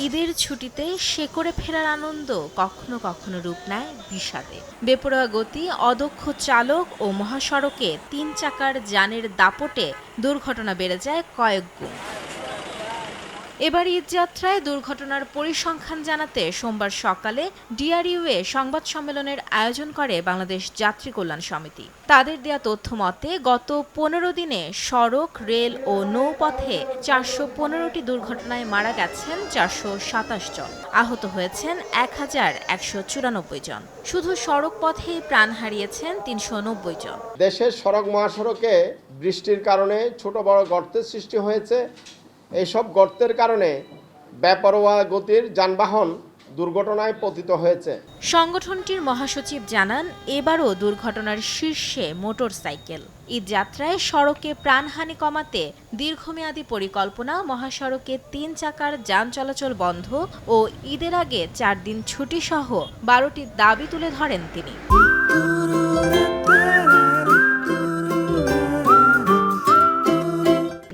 ঈদের ছুটিতে শেকড়ে ফেরার আনন্দ কখনো কখনো রূপ নেয় বিষাদে। বেপরোয়া গতি, অদক্ষ চালক ও মহাসড়কে ৩ চাকার যানের দাপটে দুর্ঘটনা বেড়ে যায় কয়েক গুণ। এবার ঈদযাত্রায় দুর্ঘটনার পরিসংখ্যান জানাতে সোমবার সকালে ডিআরইউয়ে সংবাদ সম্মেলনের আয়োজন করে বাংলাদেশ যাত্রী কল্যাণ সমিতি। তাদের দেয়া তথ্য মতে গত ১৫ দিনে সড়ক, রেল ও নৌপথে ৪১৫টি দুর্ঘটনায় মারা গেছেন ৪২৭ জন, আহত হয়েছেন ১১৯৪ জন। শুধু সড়ক পথেই প্রাণ হারিয়েছেন ৩৯০ জন। দেশের সড়ক মহাসড়কে বৃষ্টির কারণে ছোট বড় গর্তের সৃষ্টি হয়েছে। এইসব গর্তের কারণে বেপরোয়া গতির যানবাহন দুর্ঘটনায় পতিত হয়েছে। সংগঠনটির মহাসচিব জানান, এবারও দুর্ঘটনার শীর্ষে মোটরসাইকেল। ঈদযাত্রায় সড়কে প্রাণহানি কমাতে দীর্ঘমেয়াদী পরিকল্পনা, মহাসড়কে ৩ চাকার যান চলাচল বন্ধ ও ঈদের আগে ৪ দিন ছুটি সহ ১২টি দাবি তুলে ধরেন তিনি।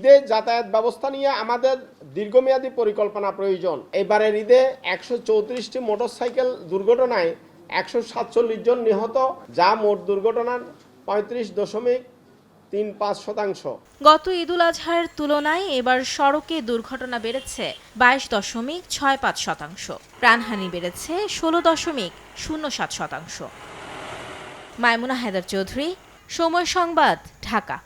ঈদে যাতায়াত ব্যবস্থা নিয়ে আমাদের দীর্ঘমেয়াদী পরিকল্পনা প্রয়োজন। এবারের ঈদে ১৩৪টি মোটরসাইকেল দুর্ঘটনায় ১৪৭ জন নিহত, যা মোট দুর্ঘটনার ৩৫.৩৫%। গত ঈদুল আজহার তুলনায় এবার সড়কে দুর্ঘটনা বেড়েছে ২২.৬৫%। প্রাণহানি বেড়েছে ১৬.০৭%। মাইমুনা হায়দার চৌধুরী, সময় সংবাদ, ঢাকা।